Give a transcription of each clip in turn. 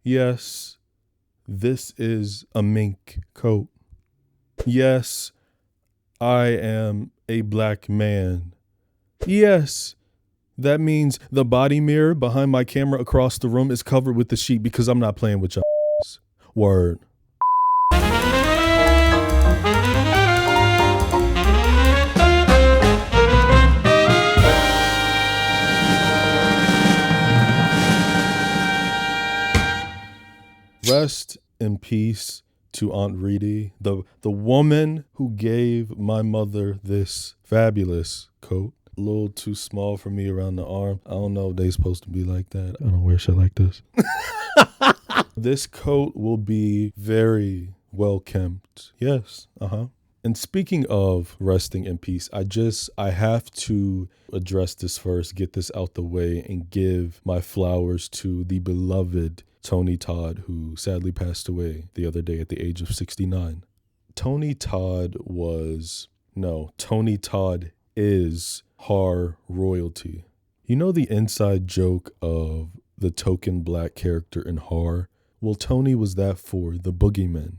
Yes, this is a mink coat. Yes, I am a black man. Yes, that means the body mirror behind my camera across the room is covered with the sheet because I'm not playing with y'all. Word. Rest in peace to Aunt Reedy, the woman who gave my mother this fabulous coat. A little too small for me around the arm. I don't know if they're supposed to be like that. I don't wear shit like this. This coat will be very well kempt. Yes, And speaking of resting in peace, I have to address this first, get this out the way, and give my flowers to the beloved Tony Todd, who sadly passed away the other day at the age of 69. Tony Todd is horror royalty. You know the inside joke of the token black character in horror? Well, Tony was that for the boogeyman.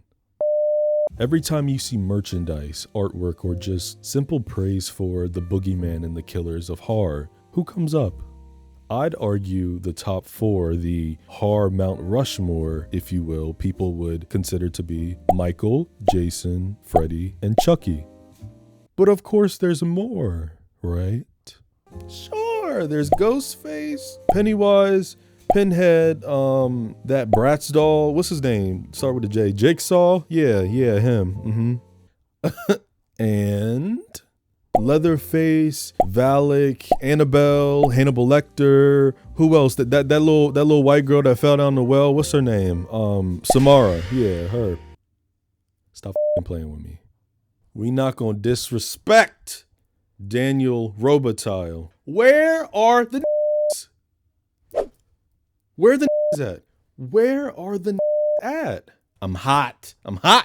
Every time you see merchandise, artwork, or just simple praise for the boogeyman and the killers of horror, who comes up? I'd argue the top four, the horror Mount Rushmore, if you will, people would consider to be Michael, Jason, Freddy, and Chucky. But of course there's more, right? Sure, there's Ghostface, Pennywise, Pinhead, that Bratz doll, what's his name? Start with a J. Jigsaw? Yeah, him. And Leatherface, Valak, Annabelle, Hannibal Lecter. Who else? That little white girl that fell down the well. What's her name? Samara. Yeah, her. Stop playing with me. We not gonna disrespect Daniel Robitaille. Where are the Where the at? Where are the at? I'm hot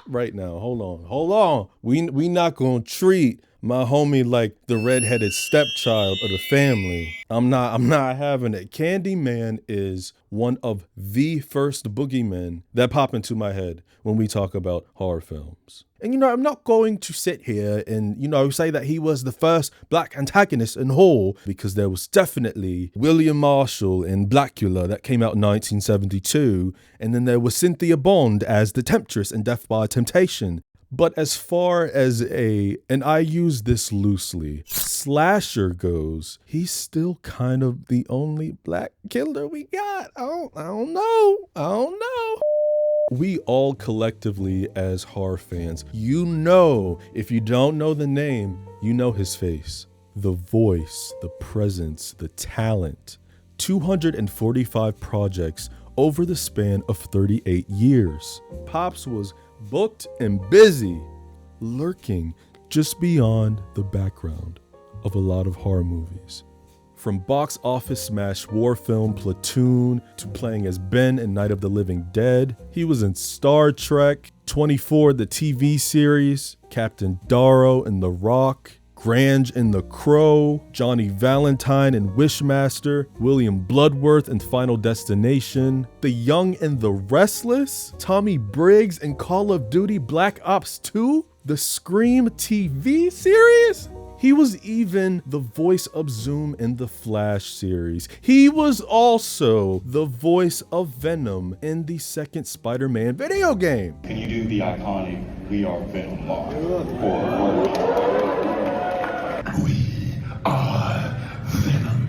right now. Hold on. We not gonna treat my homie like the redheaded stepchild of the family. I'm not having it. Candyman is one of the first boogeymen that pop into my head when we talk about horror films. And I'm not going to sit here and, say that he was the first black antagonist in horror, because there was definitely William Marshall in Blackula that came out in 1972, and then there was Cynthia Bond as the Temptress in Death by Temptation. But as far as and I use this loosely, slasher goes, he's still kind of the only black killer we got. I don't know. We all collectively as horror fans, if you don't know the name, you know his face, the voice, the presence, the talent. 245 projects over the span of 38 years. Pops was booked and busy, lurking just beyond the background of a lot of horror movies. From box office smash war film Platoon to playing as Ben in Night of the Living Dead, he was in Star Trek, 24, the TV series, Captain Darrow in The Rock, Grange in The Crow, Johnny Valentine in Wishmaster, William Bloodworth in Final Destination, The Young and the Restless, Tommy Briggs in Call of Duty Black Ops 2, the Scream TV series. He was even the voice of Zoom in the Flash series. He was also the voice of Venom in the second Spider-Man video game. Can you do the iconic "We Are Venom" bar? We are Venom.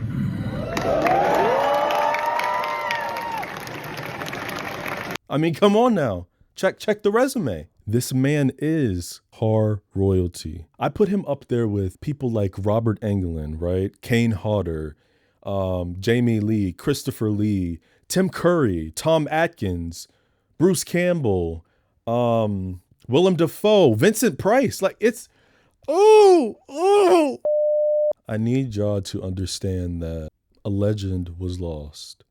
I mean, come on now. Check the resume. This man is horror royalty. I put him up there with people like Robert Englund, right? Kane Hodder, Jamie Lee, Christopher Lee, Tim Curry, Tom Atkins, Bruce Campbell, Willem Dafoe, Vincent Price. Like, it's, I need y'all to understand that a legend was lost.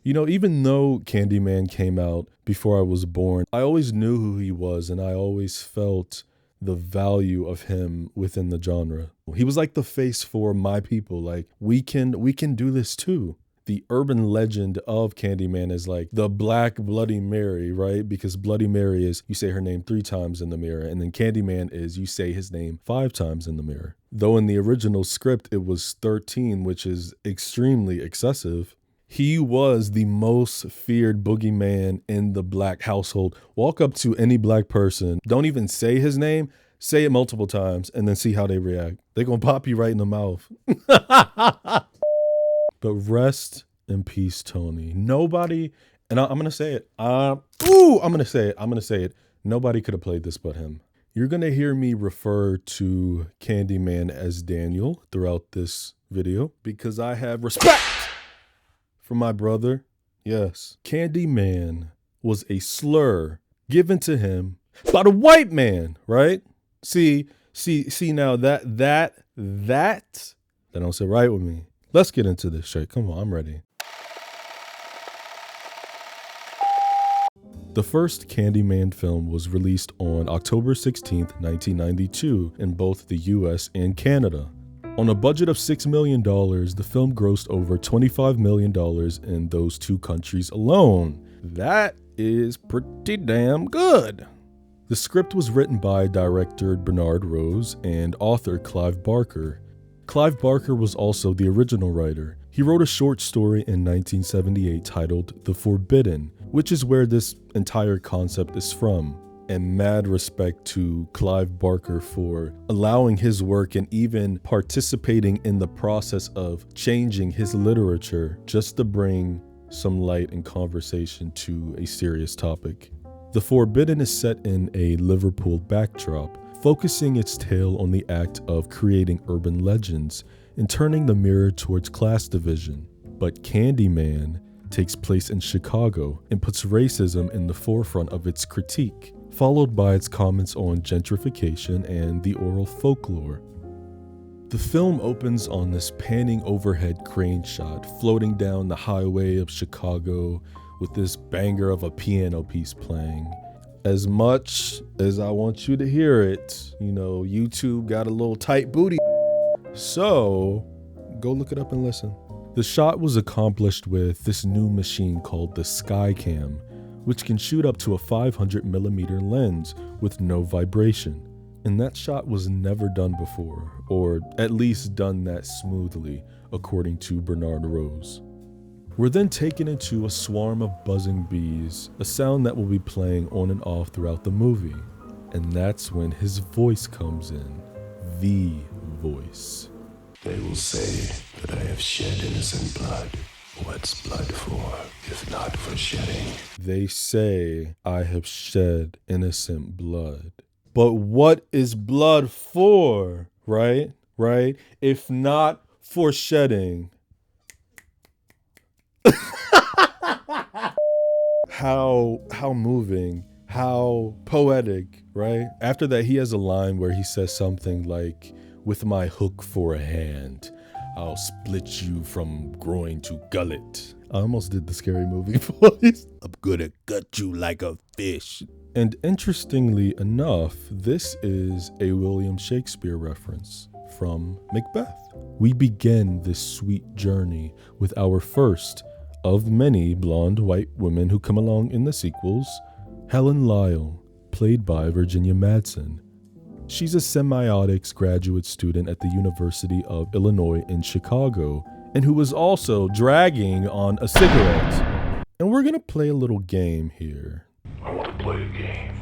Even though Candyman came out before I was born, I always knew who he was, and I always felt the value of him within the genre. He was like the face for my people. Like, we can do this too. the urban legend of Candyman is like the Black Bloody Mary, right? Because Bloody Mary is you say her name 3 times in the mirror, and then Candyman is you say his name 5 times in the mirror. Though in the original script it was 13, which is extremely excessive. He was the most feared boogeyman in the black household. Walk up to any black person, don't even say his name, say it multiple times, and then see how they react. They're gonna pop you right in the mouth. But rest in peace, Tony. Nobody, and I'm gonna say it. I'm gonna say it. Nobody could have played this but him. You're gonna hear me refer to Candyman as Daniel throughout this video because I have respect for my brother. Yes, Candyman was a slur given to him by the white man, right? See now that don't sit right with me. Let's get into this shit. Come on, I'm ready. The first Candyman film was released on October 16th, 1992 in both the US and Canada. On a budget of $6 million, the film grossed over $25 million in those 2 countries alone. That is pretty damn good. The script was written by director Bernard Rose and author Clive Barker. Clive Barker was also the original writer. He wrote a short story in 1978 titled The Forbidden, which is where this entire concept is from. And mad respect to Clive Barker for allowing his work and even participating in the process of changing his literature just to bring some light and conversation to a serious topic. The Forbidden is set in a Liverpool backdrop, focusing its tale on the act of creating urban legends and turning the mirror towards class division. But Candyman takes place in Chicago and puts racism in the forefront of its critique, followed by its comments on gentrification and the oral folklore. The film opens on this panning overhead crane shot floating down the highway of Chicago with this banger of a piano piece playing. As much as I want you to hear it, you know, YouTube got a little tight booty. So go look it up and listen. The shot was accomplished with this new machine called the Skycam, which can shoot up to a 500mm lens with no vibration. And that shot was never done before, or at least done that smoothly, according to Bernard Rose. We're then taken into a swarm of buzzing bees, a sound that will be playing on and off throughout the movie. And that's when his voice comes in. The voice. They will say that I have shed innocent blood. What's blood for, if not for shedding? They say I have shed innocent blood. But what is blood for, right? Right? If not for shedding. How moving, how poetic, right? After that, he has a line where he says something like, "With my hook for a hand, I'll split you from groin to gullet." I almost did the Scary Movie voice. "I'm gonna gut you like a fish." And interestingly enough, this is a William Shakespeare reference from Macbeth. We begin this sweet journey with our first of many blonde white women who come along in the sequels, Helen Lyle, played by Virginia Madsen. She's a semiotics graduate student at the University of Illinois in Chicago, and who is also dragging on a cigarette. And we're gonna play a little game here. I want to play a game.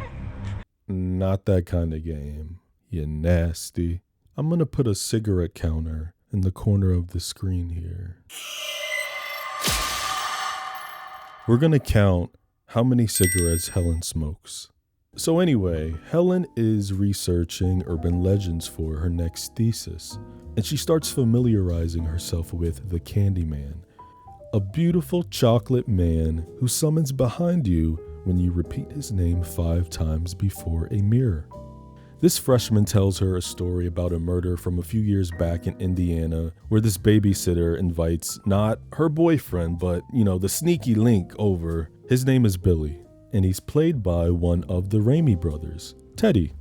Not that kind of game, you nasty. I'm gonna put a cigarette counter in the corner of the screen here. We're gonna count how many cigarettes Helen smokes. So anyway, Helen is researching urban legends for her next thesis, and she starts familiarizing herself with the Candyman, a beautiful chocolate man who summons behind you when you repeat his name 5 times before a mirror. This freshman tells her a story about a murder from a few years back in Indiana, where this babysitter invites not her boyfriend, but, the sneaky link over. His name is Billy, and he's played by one of the Raimi brothers, Teddy.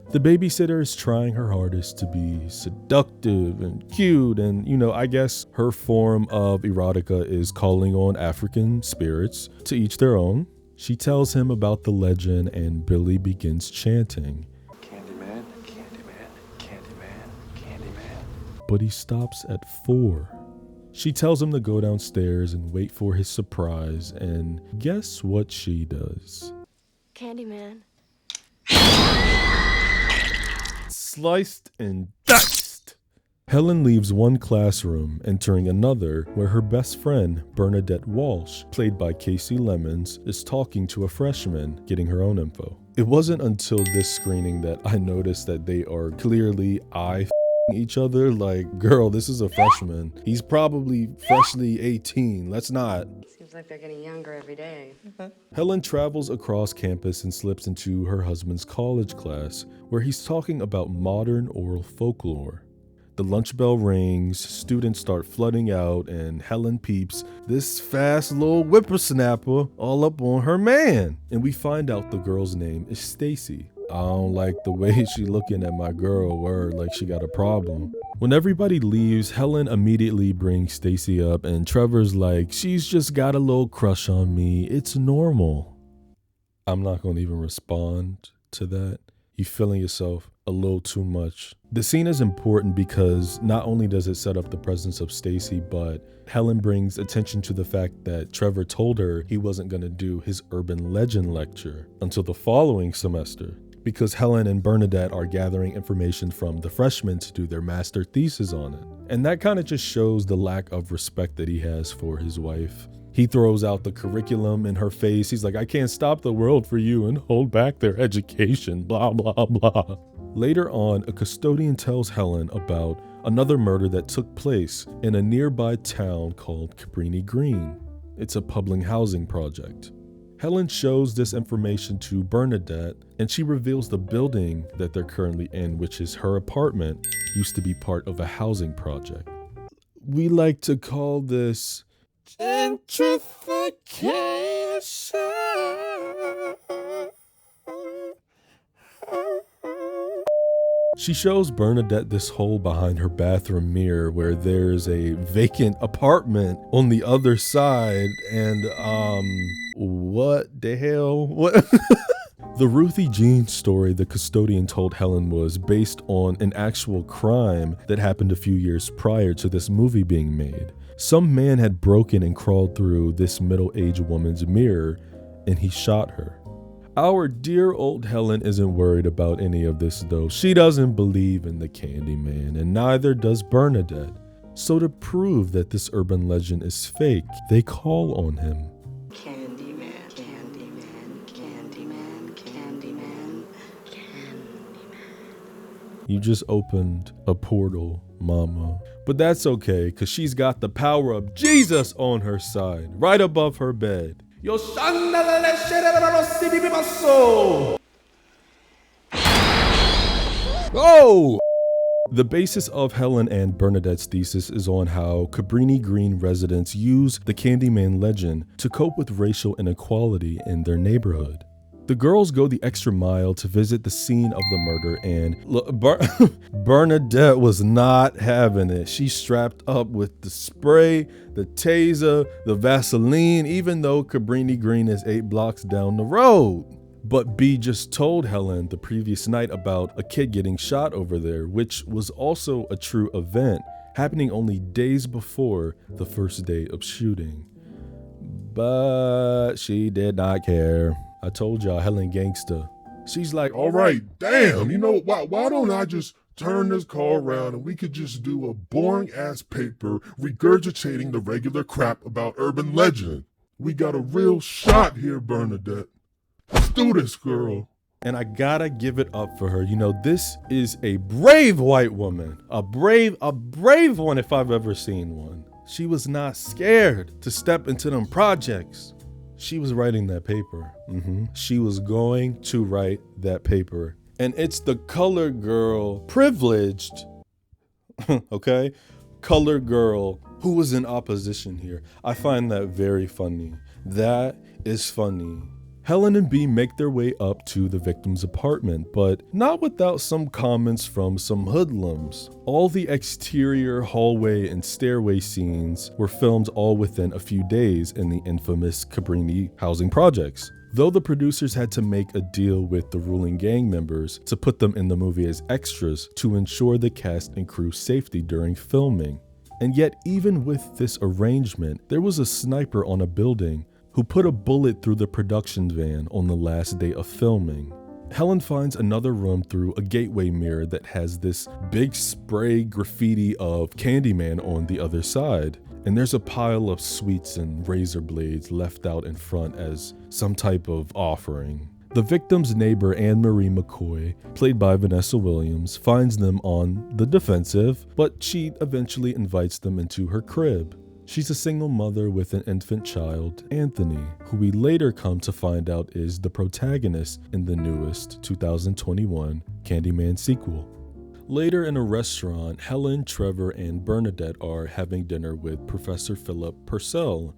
The babysitter is trying her hardest to be seductive and cute, and I guess her form of erotica is calling on African spirits, to each their own. She tells him about the legend, and Billy begins chanting, Candyman, Candyman, Candyman, Candyman. but he stops at 4. She tells him to go downstairs and wait for his surprise, and guess what she does? Candyman. Sliced and diced. Helen leaves one classroom, entering another where her best friend, Bernadette Walsh, played by Casey Lemons, is talking to a freshman, getting her own info. It wasn't until this screening that I noticed that they are clearly each other. Like, girl, this is a freshman. He's probably freshly 18. Let's not. Seems like they're getting younger every day. Helen travels across campus and slips into her husband's college class, where he's talking about modern oral folklore. The lunch bell rings, students start flooding out, and Helen peeps this fast little whippersnapper all up on her man. And we find out the girl's name is Stacy. I don't like the way she looking at my girl, word, like she got a problem. When everybody leaves, Helen immediately brings Stacy up, and Trevor's like, she's just got a little crush on me. It's normal. I'm not gonna even respond to that. You feeling yourself a little too much. The scene is important because not only does it set up the presence of Stacy, but Helen brings attention to the fact that Trevor told her he wasn't gonna do his urban legend lecture until the following semester, because Helen and Bernadette are gathering information from the freshmen to do their master thesis on it. And that kind of just shows the lack of respect that he has for his wife. He throws out the curriculum in her face. He's like, I can't stop the world for you and hold back their education, blah, blah, blah. Later on, a custodian tells Helen about another murder that took place in a nearby town called Cabrini Green. It's a public housing project. Helen shows this information to Bernadette, and she reveals the building that they're currently in, which is her apartment, used to be part of a housing project. We like to call this gentrification. She shows Bernadette this hole behind her bathroom mirror where there's a vacant apartment on the other side, and what the hell? What? The Ruthie Jean story the custodian told Helen was based on an actual crime that happened a few years prior to this movie being made. Some man had broken and crawled through this middle-aged woman's mirror, and he shot her. Our dear old Helen isn't worried about any of this though. She doesn't believe in the Candyman, and neither does Bernadette. So to prove that this urban legend is fake, they call on him. Candyman, Candyman, Candyman, Candyman, Candyman. You just opened a portal, mama. But that's okay, because she's got the power of Jesus on her side, right above her bed. Oh! The basis of Helen and Bernadette's thesis is on how Cabrini Green residents use the Candyman legend to cope with racial inequality in their neighborhood. The girls go the extra mile to visit the scene of the murder, and Bernadette was not having it. She strapped up with the spray, the taser, the Vaseline, even though Cabrini Green is 8 blocks down the road. But B just told Helen the previous night about a kid getting shot over there, which was also a true event, happening only days before the first day of shooting. But she did not care. I told y'all, Helen gangsta. She's like, all right, damn, you know, why don't I just turn this call around and we could just do a boring ass paper regurgitating the regular crap about urban legend. We got a real shot here, Bernadette. Let's do this, girl. And I gotta give it up for her. You know, this is a brave white woman. A brave one if I've ever seen one. She was not scared to step into them projects. She was writing that paper. She was going to write that paper. And it's the colored girl, privileged, okay? Colored girl who was in opposition here. I find that very funny. That is funny. Helen and Bee make their way up to the victim's apartment, but not without some comments from some hoodlums. All the exterior hallway and stairway scenes were filmed all within a few days in the infamous Cabrini housing projects. Though the producers had to make a deal with the ruling gang members to put them in the movie as extras to ensure the cast and crew's safety during filming. And yet, even with this arrangement, there was a sniper on a building who put a bullet through the production van on the last day of filming. Helen finds another room through a gateway mirror that has this big spray graffiti of Candyman on the other side. And there's a pile of sweets and razor blades left out in front as some type of offering. The victim's neighbor, Anne Marie McCoy, played by Vanessa Williams, finds them on the defensive, but she eventually invites them into her crib. She's a single mother with an infant child, Anthony, who we later come to find out is the protagonist in the newest 2021 Candyman sequel. Later in a restaurant, Helen, Trevor, and Bernadette are having dinner with Professor Philip Purcell,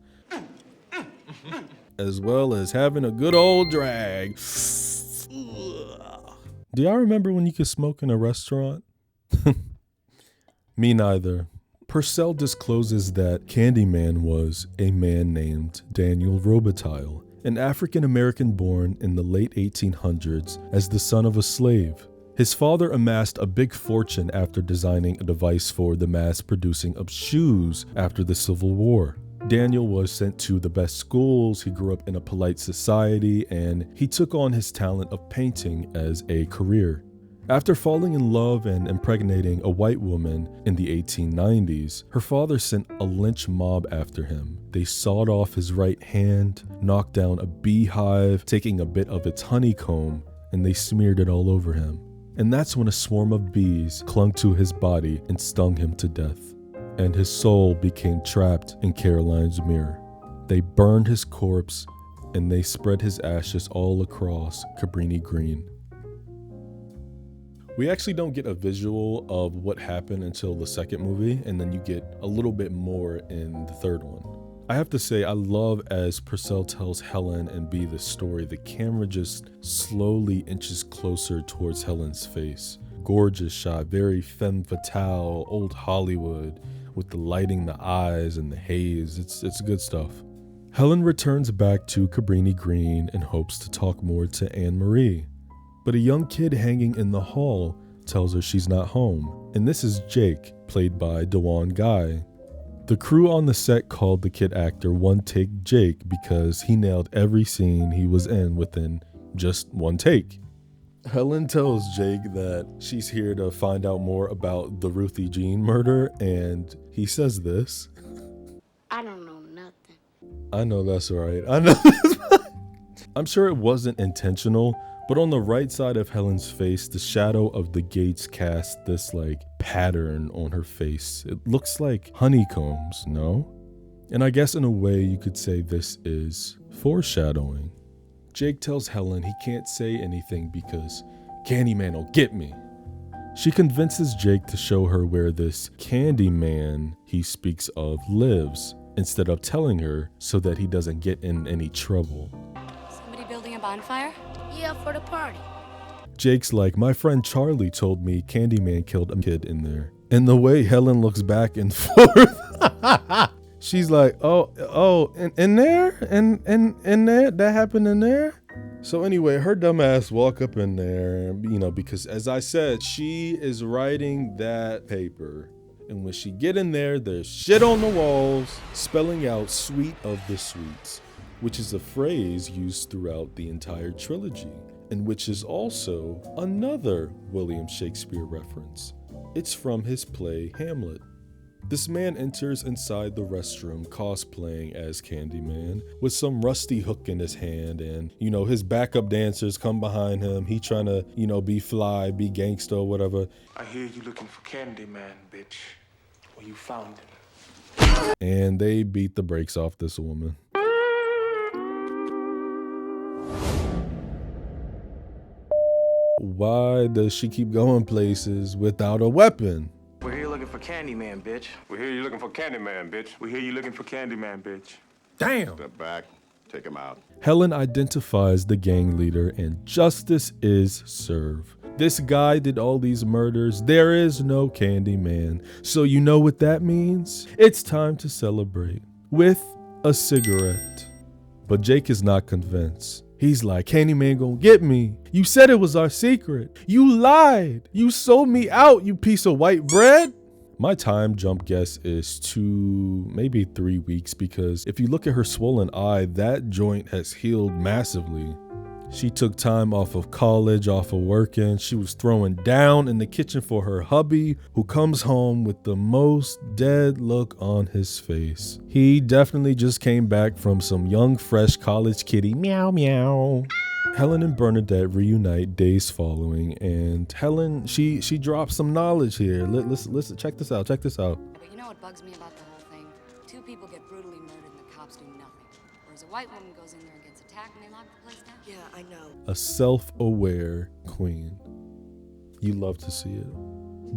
as well as having a good old drag. Do y'all remember when you could smoke in a restaurant? Me neither. Purcell discloses that Candyman was a man named Daniel Robitaille, an African-American born in the late 1800s as the son of a slave. His father amassed a big fortune after designing a device for the mass producing of shoes after the Civil War. Daniel was sent to the best schools, he grew up in a polite society, and he took on his talent of painting as a career. After falling in love and impregnating a white woman in the 1890s, her father sent a lynch mob after him. They sawed off his right hand, knocked down a beehive, taking a bit of its honeycomb, and they smeared it all over him. And that's when a swarm of bees clung to his body and stung him to death. And his soul became trapped in Caroline's mirror. They burned his corpse, and they spread his ashes all across Cabrini Green. We actually don't get a visual of what happened until the second movie, and then you get a little bit more in the third one. I have to say, I love as Purcell tells Helen and Bee the story, the camera just slowly inches closer towards Helen's face. Gorgeous shot, very femme fatale, old Hollywood, with the lighting, the eyes, and the haze. It's good stuff. Helen returns back to Cabrini Green and hopes to talk more to Anne Marie. But a young kid hanging in the hall tells her she's not home, and this is Jake, played by DeJuan Guy. The crew on the set called the kid actor One Take Jake because he nailed every scene he was in within just one take. Helen tells Jake that she's here to find out more about the Ruthie Jean murder, and he says this. I don't know nothing. I know that's right. I know. I'm sure it wasn't intentional, but on the right side of Helen's face, the shadow of the gates cast this pattern on her face. It looks like honeycombs, no? And I guess in a way you could say this is foreshadowing. Jake tells Helen he can't say anything because Candyman will get me. She convinces Jake to show her where this Candyman he speaks of lives, instead of telling her so that he doesn't get in any trouble. Somebody building a bonfire? Yeah, for the party. Jake's like, my friend Charlie told me Candyman killed a kid in there. And the way Helen looks back and forth, she's like, oh, in there? In there? That happened in there? So anyway, her dumb ass walk up in there, because as I said, she is writing that paper. And when she get in there, there's shit on the walls, spelling out sweet of the sweets, which is a phrase used throughout the entire trilogy, and which is also another William Shakespeare reference. It's from his play Hamlet. This man enters inside the restroom cosplaying as Candyman with some rusty hook in his hand, and his backup dancers come behind him. He trying to be fly, be gangsta or whatever. I hear you looking for Candyman, bitch. Well, you found him. And they beat the brakes off this woman. Why does she keep going places without a weapon? We're here looking for Candyman, bitch. We hear you looking for Candyman, bitch. We hear you looking for Candyman, bitch. Damn! Step back. Take him out. Helen identifies the gang leader and justice is served. This guy did all these murders. There is no Candyman. So you know what that means? It's time to celebrate with a cigarette. But Jake is not convinced. He's like, Candyman gonna get me. You said it was our secret. You lied. You sold me out, you piece of white bread. My time jump guess is 2, maybe 3 weeks, because if you look at her swollen eye, that joint has healed massively. She took time off of college, off of working. She was throwing down in the kitchen for her hubby, who comes home with the most dead look on his face. He definitely just came back from some young, fresh college kitty. Meow, meow. Helen and Bernadette reunite days following, and Helen, she drops some knowledge here. Listen, check this out. But you know what bugs me about the whole thing? 2 people get brutally murdered and the cops do nothing. Whereas a white woman goes in there and gets attacked and they lock the place down. Yeah, I know. A self-aware queen. You love to see it.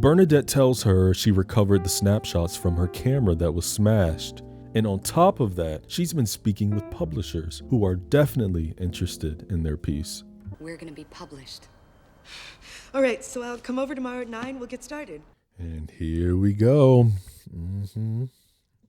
Bernadette tells her she recovered the snapshots from her camera that was smashed. And on top of that, she's been speaking with publishers who are definitely interested in their piece. We're gonna be published. All right, so I'll come over tomorrow at 9. We'll get started. And here we go.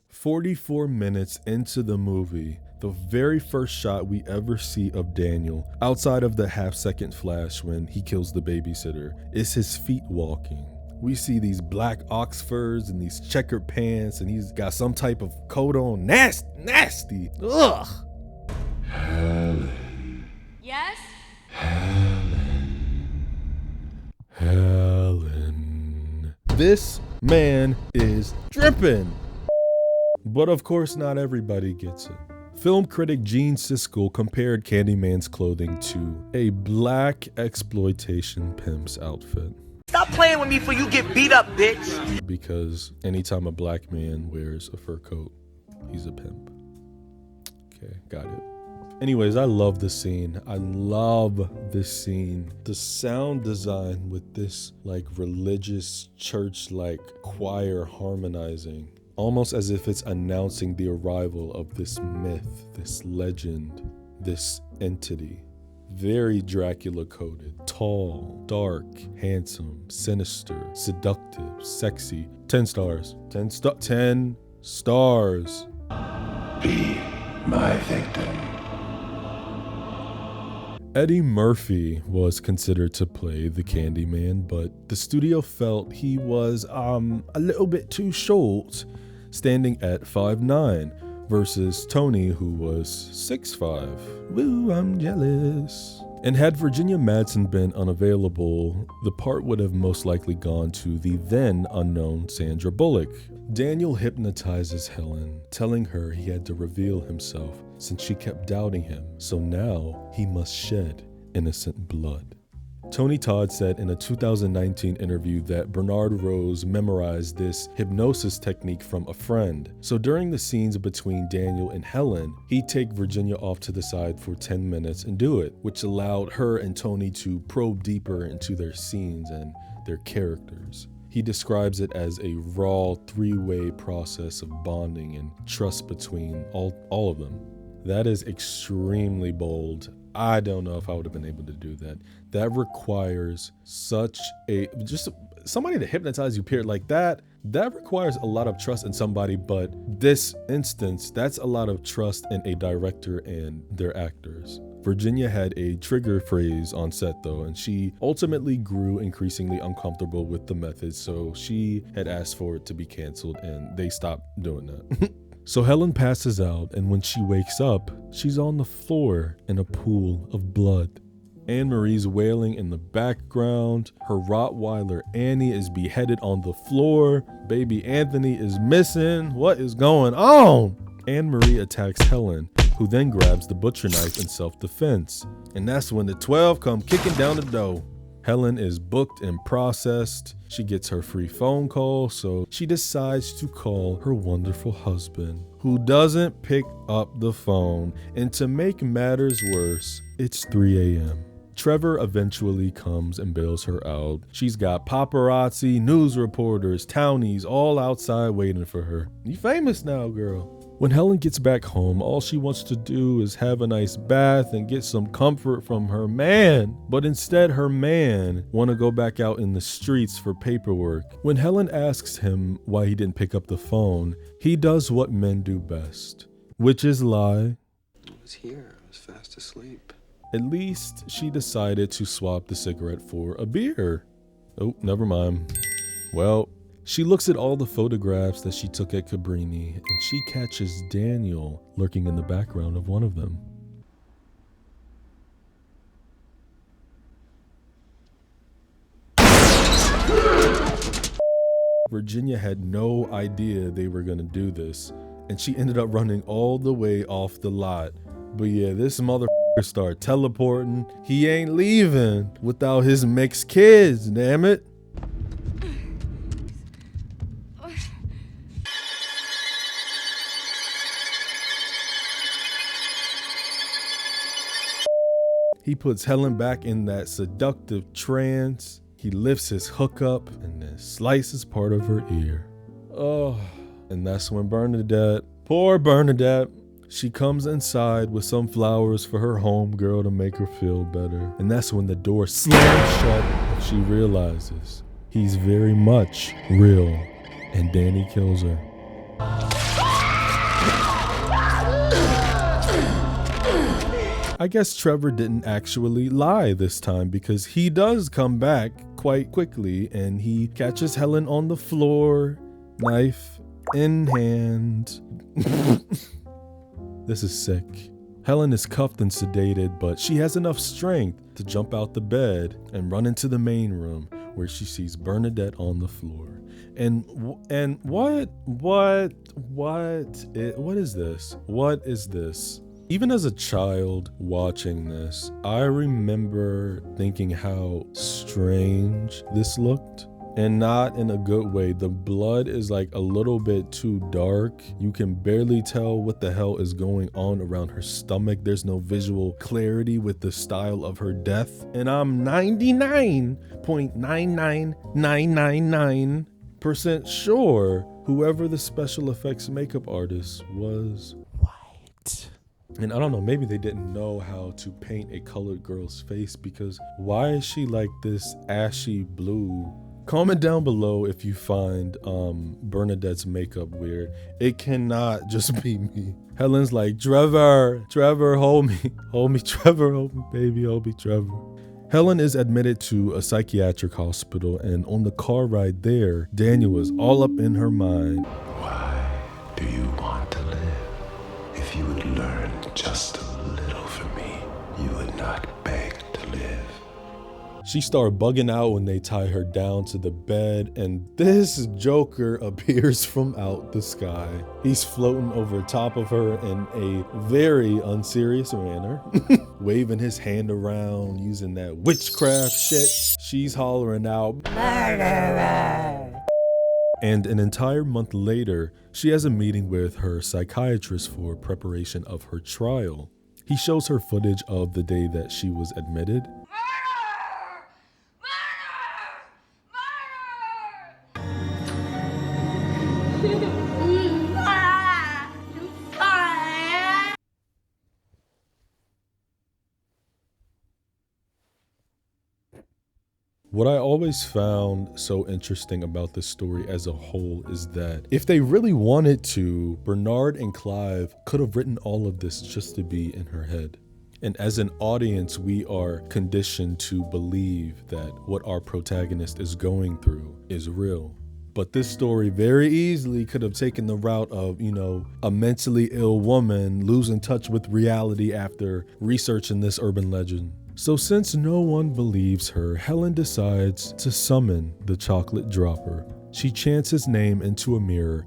44 minutes into the movie, the very first shot we ever see of Daniel, outside of the half-second flash when he kills the babysitter, is his feet walking. We see these black oxfords and these checkered pants, and he's got some type of coat on. Nasty. Ugh. Helen. Yes? Helen. This man is dripping. But of course, not everybody gets it. Film critic Gene Siskel compared Candyman's clothing to a black exploitation pimp's outfit. Stop playing with me before you get beat up, bitch. Because anytime a black man wears a fur coat, he's a pimp. Okay, got it. Anyways, I love this scene. I love this scene. The sound design with this like religious church-like choir harmonizing, almost as if it's announcing the arrival of this myth, this legend, this entity. Very Dracula coded, tall, dark, handsome, sinister, seductive, sexy. 10 stars. 10 stars. Be my victim. Eddie Murphy was considered to play the Candyman, but the studio felt he was a little bit too short, standing at 5'9", versus Tony, who was 6'5". Woo, I'm jealous. And had Virginia Madsen been unavailable, the part would have most likely gone to the then unknown Sandra Bullock. Daniel hypnotizes Helen, telling her he had to reveal himself since she kept doubting him, so now he must shed innocent blood. Tony Todd said in a 2019 interview that Bernard Rose memorized this hypnosis technique from a friend. So during the scenes between Daniel and Helen, he'd take Virginia off to the side for 10 minutes and do it, which allowed her and Tony to probe deeper into their scenes and their characters. He describes it as a raw 3-way process of bonding and trust between all of them. That is extremely bold. I don't know if I would have been able to do that. That requires just somebody to hypnotize you, period, like that. That requires a lot of trust in somebody, but this instance, that's a lot of trust in a director and their actors. Virginia had a trigger phrase on set though, and she ultimately grew increasingly uncomfortable with the method, so she had asked for it to be canceled and they stopped doing that. So Helen passes out, and when she wakes up, she's on the floor in a pool of blood. Anne-Marie's wailing in the background. Her Rottweiler Annie is beheaded on the floor. Baby Anthony is missing. What is going on? Anne-Marie attacks Helen, who then grabs the butcher knife in self-defense. And that's when the 12 come kicking down the door. Helen is booked and processed. She gets her free phone call, so she decides to call her wonderful husband, who doesn't pick up the phone. And to make matters worse, it's 3 a.m. Trevor eventually comes and bails her out. She's got paparazzi, news reporters, townies all outside waiting for her. You famous now, girl. When Helen gets back home, all she wants to do is have a nice bath and get some comfort from her man. But instead, her man want to go back out in the streets for paperwork. When Helen asks him why he didn't pick up the phone, he does what men do best, which is lie. I was here. I was fast asleep. At least she decided to swap the cigarette for a beer. Oh, never mind. Well, she looks at all the photographs that she took at Cabrini, and she catches Daniel lurking in the background of one of them. Virginia had no idea they were gonna do this, and she ended up running all the way off the lot. But yeah, this motherfucker start teleporting. He ain't leaving without his mixed kids, damn it. He puts Helen back in that seductive trance. He lifts his hook up and then slices part of her ear. Oh, and that's when Bernadette, poor Bernadette, she comes inside with some flowers for her homegirl to make her feel better. And that's when the door slams shut and she realizes he's very much real, and Danny kills her. I guess Trevor didn't actually lie this time, because he does come back quite quickly and he catches Helen on the floor, knife in hand. This is sick. Helen is cuffed and sedated, but she has enough strength to jump out the bed and run into the main room, where she sees Bernadette on the floor. And what is this? What is this? Even as a child watching this, I remember thinking how strange this looked, and not in a good way. The blood is like a little bit too dark. You can barely tell what the hell is going on around her stomach. There's no visual clarity with the style of her death. And I'm 99.99999% sure whoever the special effects makeup artist was white. And I don't know, maybe they didn't know how to paint a colored girl's face, because why is she like this ashy blue? Comment down below if you find Bernadette's makeup weird. It cannot just be me. Helen's like, Trevor, hold me, Trevor, hold me, baby, hold me, Trevor. Helen is admitted to a psychiatric hospital, and on the car ride there, Daniel is all up in her mind. Why do you want to live? If you would learn just a little from me, you would not beg to live. She started bugging out when they tie her down to the bed, and this Joker appears from out the sky. He's floating over top of her in a very unserious manner, waving his hand around, using that witchcraft shit. She's hollering out, murderer! And an entire month later, she has a meeting with her psychiatrist for preparation of her trial. He shows her footage of the day that she was admitted. What I always found so interesting about this story as a whole is that if they really wanted to, Bernard and Clive could have written all of this just to be in her head. And as an audience, we are conditioned to believe that what our protagonist is going through is real. But this story very easily could have taken the route of, a mentally ill woman losing touch with reality after researching this urban legend. So since no one believes her, Helen decides to summon the chocolate dropper. She chants his name into a mirror.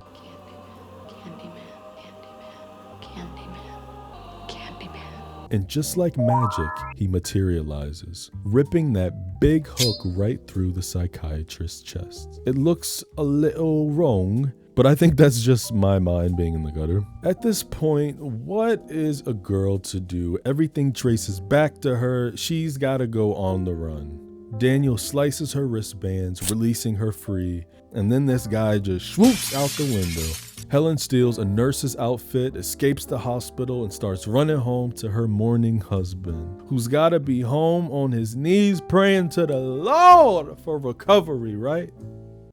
Candyman. And just like magic, he materializes, ripping that big hook right through the psychiatrist's chest. It looks a little wrong, but I think that's just my mind being in the gutter. At this point, what is a girl to do? Everything traces back to her. She's got to go on the run. Daniel slices her wristbands, releasing her free, and then this guy just swoops out the window. Helen steals a nurse's outfit, escapes the hospital, and starts running home to her mourning husband, who's gotta be home on his knees praying to the Lord for recovery, right?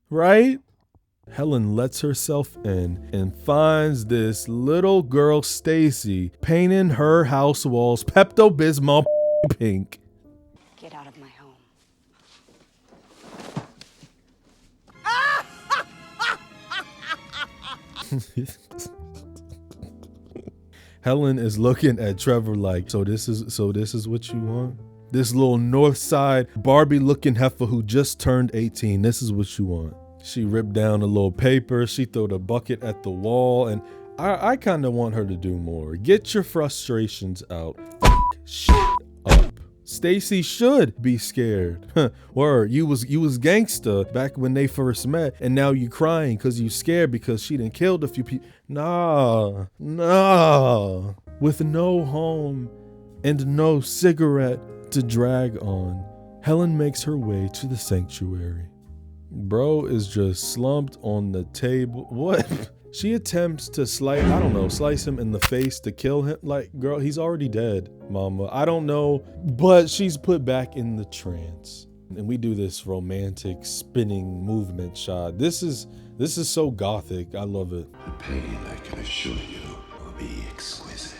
Right? Helen lets herself in and finds this little girl, Stacy, painting her house walls Pepto-Bismol pink. Get out of my home. Helen is looking at Trevor like, so this is what you want? This little north side Barbie looking heifer who just turned 18, this is what you want. She ripped down a little paper, she threw the bucket at the wall, and I kind of want her to do more. Get your frustrations out. Shut up. Stacy should be scared. Word, you was gangsta back when they first met, and now you crying because you scared because she done killed a few people. Nah. With no home and no cigarette to drag on, Helen makes her way to the sanctuary. Bro is just slumped on the table. What? She attempts to slice him in the face to kill him. Like, girl, he's already dead, mama. I don't know, but she's put back in the trance. And we do this romantic spinning movement shot. This is so gothic. I love it. The pain, I can assure you, will be exquisite.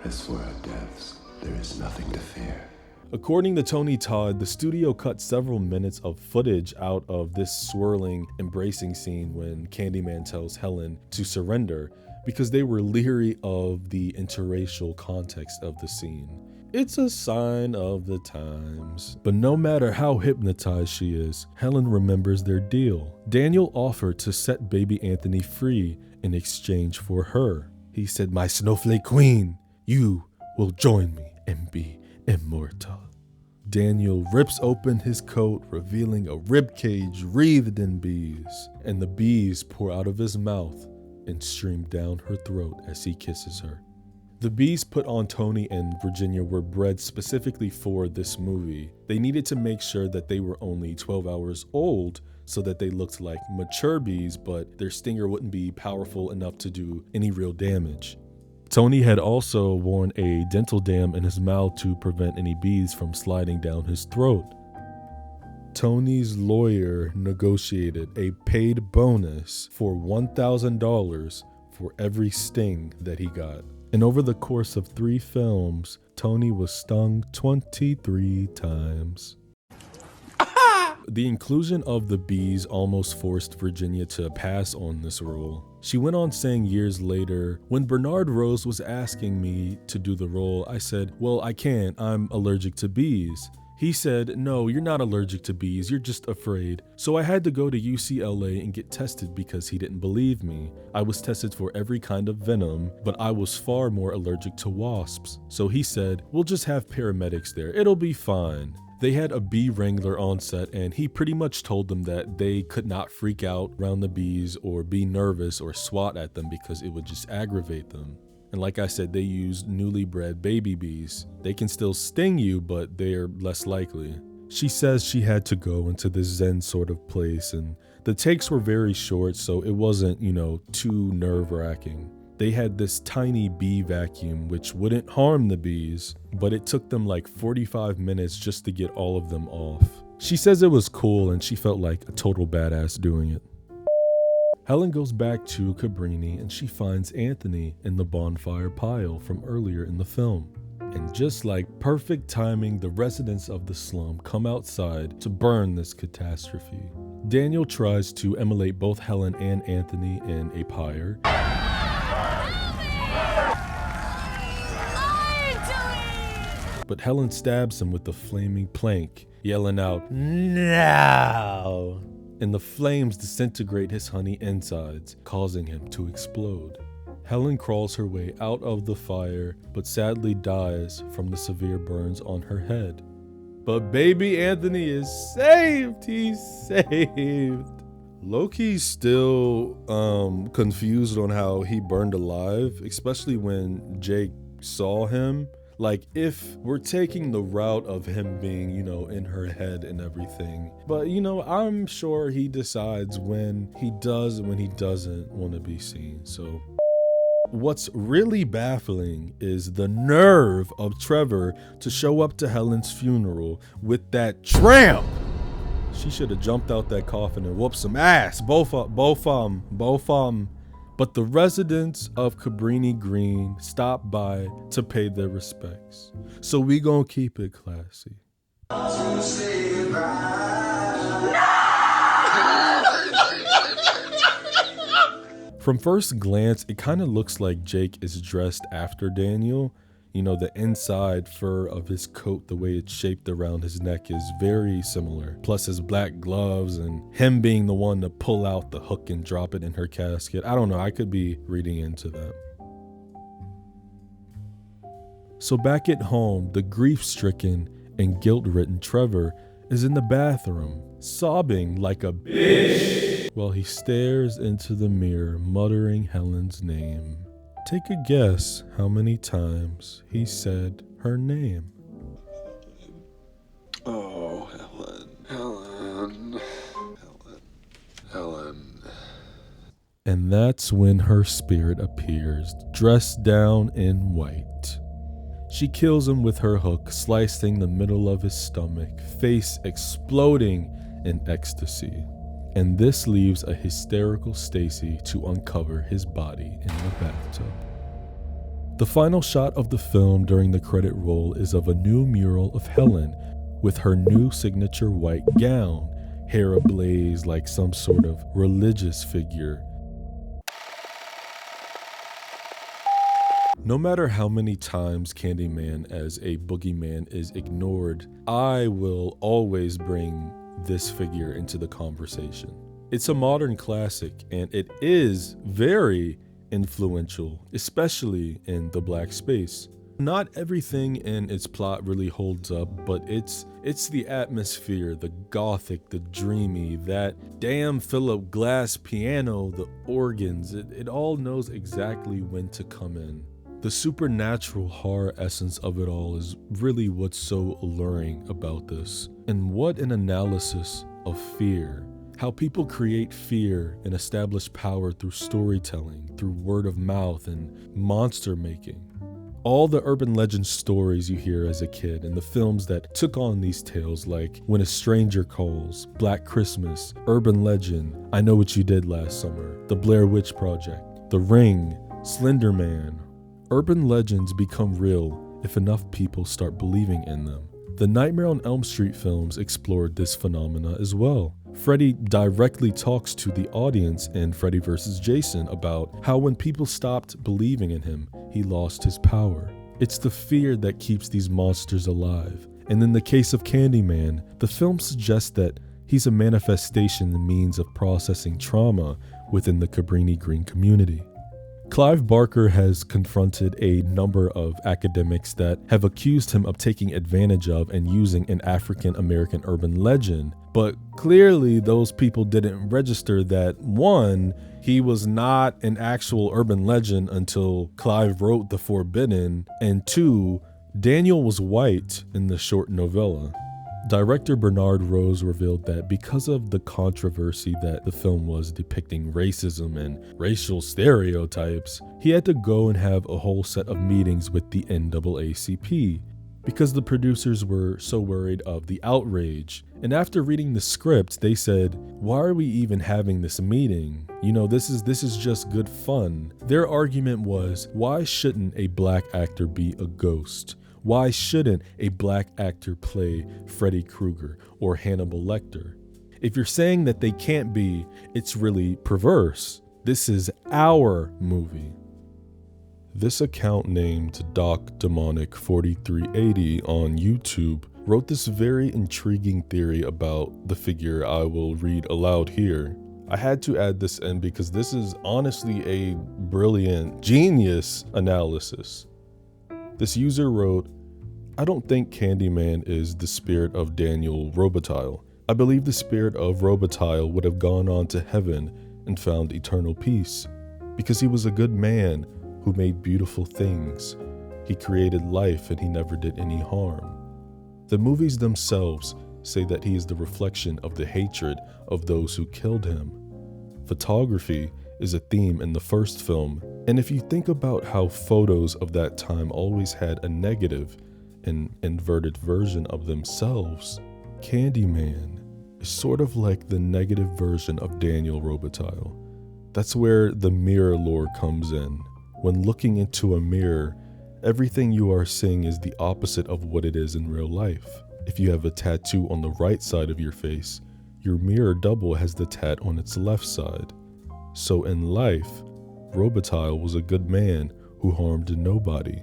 As for our deaths, there is nothing to fear. According to Tony Todd, the studio cut several minutes of footage out of this swirling, embracing scene when Candyman tells Helen to surrender because they were leery of the interracial context of the scene. It's a sign of the times. But no matter how hypnotized she is, Helen remembers their deal. Daniel offered to set baby Anthony free in exchange for her. He said, "My snowflake queen, you will join me and be immortal." Daniel rips open his coat, revealing a ribcage wreathed in bees, and the bees pour out of his mouth and stream down her throat as he kisses her. The bees put on Tony and Virginia were bred specifically for this movie. They needed to make sure that they were only 12 hours old so that they looked like mature bees, but their stinger wouldn't be powerful enough to do any real damage. Tony had also worn a dental dam in his mouth to prevent any bees from sliding down his throat. Tony's lawyer negotiated a paid bonus for $1,000 for every sting that he got. And over the course of 3 films, Tony was stung 23 times. The inclusion of the bees almost forced Virginia to pass on this role. She went on saying years later, "When Bernard Rose was asking me to do the role, I said, 'Well, I can't, I'm allergic to bees.' He said, 'No, you're not allergic to bees, you're just afraid.' So I had to go to UCLA and get tested because he didn't believe me. I was tested for every kind of venom, but I was far more allergic to wasps. So he said, 'We'll just have paramedics there, it'll be fine.' They had a bee wrangler on set, and he pretty much told them that they could not freak out around the bees or be nervous or swat at them because it would just aggravate them. And like I said, they used newly bred baby bees. They can still sting you, but they're less likely." She says she had to go into this Zen sort of place, and the takes were very short, so it wasn't, too nerve-wracking. They had this tiny bee vacuum which wouldn't harm the bees, but it took them like 45 minutes just to get all of them off. She says it was cool and she felt like a total badass doing it. Helen goes back to Cabrini and she finds Anthony in the bonfire pile from earlier in the film. And just like perfect timing, the residents of the slum come outside to burn this catastrophe. Daniel tries to immolate both Helen and Anthony in a pyre. But Helen stabs him with the flaming plank, yelling out, "No!" And the flames disintegrate his honey insides, causing him to explode. Helen crawls her way out of the fire, but sadly dies from the severe burns on her head. But baby Anthony is saved! He's saved! Loki's still confused on how he burned alive, especially when Jake saw him. Like, if we're taking the route of him being, in her head and everything. But, I'm sure he decides when he does and when he doesn't want to be seen. So what's really baffling is the nerve of Trevor to show up to Helen's funeral with that tramp. She should have jumped out that coffin and whooped some ass. Both of them. But the residents of Cabrini Green stopped by to pay their respects. So we gonna keep it classy. From first glance, it kind of looks like Jake is dressed after Daniel. The inside fur of his coat, the way it's shaped around his neck is very similar. Plus his black gloves and him being the one to pull out the hook and drop it in her casket. I don't know, I could be reading into that. So back at home, the grief-stricken and guilt-ridden Trevor is in the bathroom, sobbing like a bitch while he stares into the mirror, muttering Helen's name. Take a guess how many times he said her name. Oh, Helen. And that's when her spirit appears, dressed down in white. She kills him with her hook, slicing the middle of his stomach, face exploding in ecstasy. And this leaves a hysterical Stacy to uncover his body in the bathtub. The final shot of the film during the credit roll is of a new mural of Helen with her new signature white gown, hair ablaze like some sort of religious figure. No matter how many times Candyman as a boogeyman is ignored, I will always bring this figure into the conversation. It's a modern classic, and it is very influential, especially in the black space. Not everything in its plot really holds up, but it's the atmosphere, the gothic, the dreamy, that damn Philip Glass piano, the organs, it all knows exactly when to come in. The supernatural horror essence of it all is really what's so alluring about this. And what an analysis of fear. How people create fear and establish power through storytelling, through word of mouth and monster making. All the urban legend stories you hear as a kid and the films that took on these tales, like When a Stranger Calls, Black Christmas, Urban Legend, I Know What You Did Last Summer, The Blair Witch Project, The Ring, Slender Man. Urban legends become real if enough people start believing in them. The Nightmare on Elm Street films explored this phenomena as well. Freddy directly talks to the audience in Freddy vs. Jason about how when people stopped believing in him, he lost his power. It's the fear that keeps these monsters alive. And in the case of Candyman, the film suggests that he's a manifestation and means of processing trauma within the Cabrini Green community. Clive Barker has confronted a number of academics that have accused him of taking advantage of and using an African American urban legend, but clearly those people didn't register that, one, he was not an actual urban legend until Clive wrote The Forbidden, and two, Daniel was white in the short novella. Director Bernard Rose revealed that because of the controversy that the film was depicting racism and racial stereotypes, he had to go and have a whole set of meetings with the NAACP because the producers were so worried of the outrage. And after reading the script, they said, "Why are we even having this meeting? This is just good fun." Their argument was, why shouldn't a black actor be a ghost? Why shouldn't a black actor play Freddy Krueger or Hannibal Lecter? If you're saying that they can't be, it's really perverse. This is our movie. This account named Doc Demonic 4380 on YouTube wrote this very intriguing theory about the figure I will read aloud here. I had to add this in because this is honestly a brilliant, genius analysis. This user wrote, "I don't think Candyman is the spirit of Daniel Robitaille. I believe the spirit of Robitaille would have gone on to heaven and found eternal peace, because he was a good man who made beautiful things. He created life and he never did any harm. The movies themselves say that he is the reflection of the hatred of those who killed him. Photography is a theme in the first film, and if you think about how photos of that time always had a negative and inverted version of themselves, Candyman is sort of like the negative version of Daniel Robitaille. That's where the mirror lore comes in. When looking into a mirror, everything you are seeing is the opposite of what it is in real life. If you have a tattoo on the right side of your face, your mirror double has the tat on its left side. So in life, Robitaille was a good man who harmed nobody.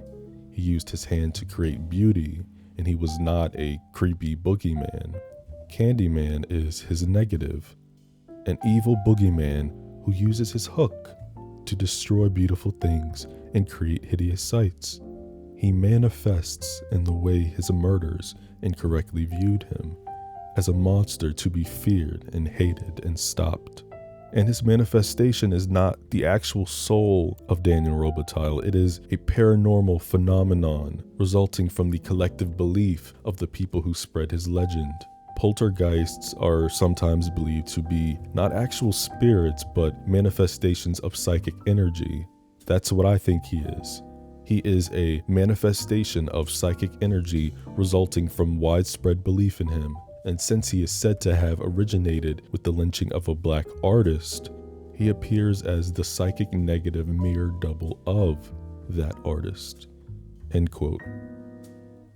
He used his hand to create beauty, and he was not a creepy boogeyman. Candyman is his negative, an evil boogeyman who uses his hook to destroy beautiful things and create hideous sights. He manifests in the way his murderers incorrectly viewed him, as a monster to be feared and hated and stopped. And his manifestation is not the actual soul of Daniel Robitaille. It is a paranormal phenomenon resulting from the collective belief of the people who spread his legend. Poltergeists are sometimes believed to be not actual spirits, but manifestations of psychic energy. That's what I think he is. He is a manifestation of psychic energy resulting from widespread belief in him. And since he is said to have originated with the lynching of a black artist, he appears as the psychic negative mirror double of that artist. End quote.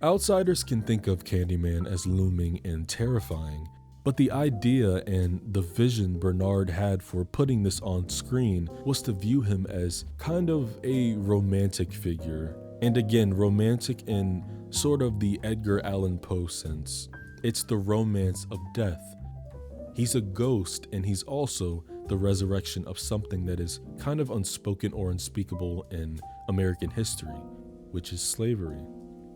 Outsiders can think of Candyman as looming and terrifying, but the idea and the vision Bernard had for putting this on screen was to view him as kind of a romantic figure. And again, romantic in sort of the Edgar Allan Poe sense. It's the romance of death. He's a ghost, and he's also the resurrection of something that is kind of unspoken or unspeakable in American history, which is slavery.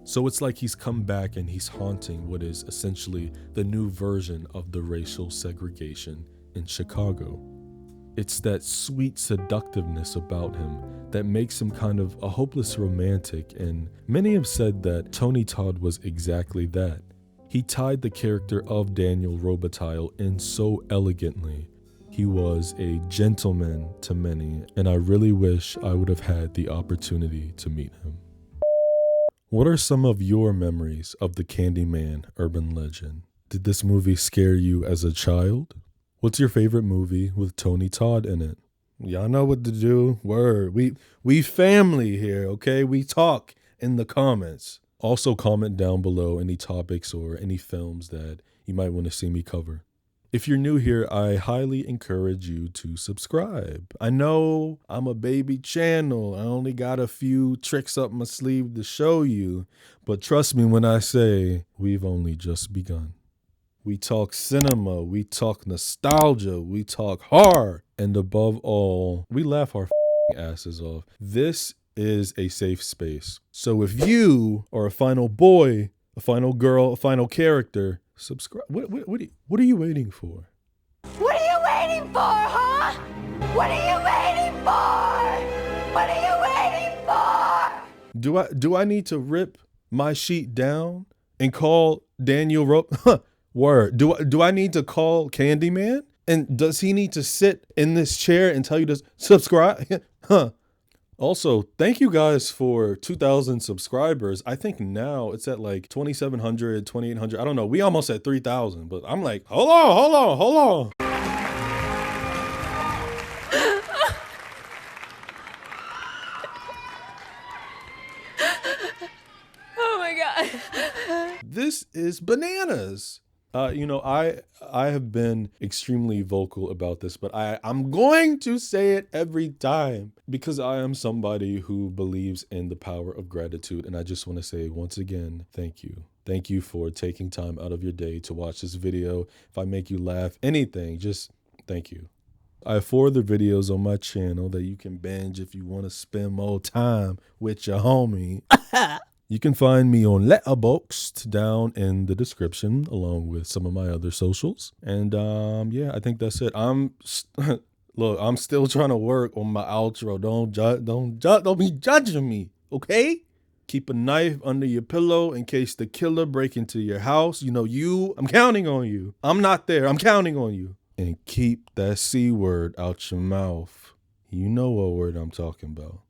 So it's like he's come back and he's haunting what is essentially the new version of the racial segregation in Chicago. It's that sweet seductiveness about him that makes him kind of a hopeless romantic, and many have said that Tony Todd was exactly that. He tied the character of Daniel Robitaille in so elegantly. He was a gentleman to many, and I really wish I would have had the opportunity to meet him. What are some of your memories of the Candyman urban legend? Did this movie scare you as a child? What's your favorite movie with Tony Todd in it? Y'all know what to do. Word. We family here, okay? We talk in the comments. Also comment down below any topics or any films that you might want to see me cover. If you're new here, I highly encourage you to subscribe. I know I'm a baby channel. I only got a few tricks up my sleeve to show you, but trust me when I say we've only just begun. We talk cinema, we talk nostalgia, we talk horror, and above all, we laugh our asses off. This is a safe space. So if you are a final boy, a final girl, a final character, subscribe. What are you waiting for? What are you waiting for, huh? What are you waiting for? What are you waiting for? Do I need to rip my sheet down and call Daniel Word. Do I need to call Candyman? And does he need to sit in this chair and tell you to subscribe? Huh. Also, thank you guys for 2,000 subscribers. I think now it's at like 2,700, 2,800. I don't know. We almost at 3,000, but I'm like, hold on. Oh my God. This is bananas. I have been extremely vocal about this, but I'm going to say it every time because I am somebody who believes in the power of gratitude. And I just want to say once again, thank you. Thank you for taking time out of your day to watch this video. If I make you laugh, anything, just thank you. I have 4 other videos on my channel that you can binge if you want to spend more time with your homie. You can find me on Letterboxd down in the description, along with some of my other socials. And yeah, I think that's it. Look, I'm still trying to work on my outro. Don't be judging me, okay? Keep a knife under your pillow in case the killer break into your house. You know, I'm counting on you. I'm not there. I'm counting on you. And keep that C word out your mouth. You know what word I'm talking about.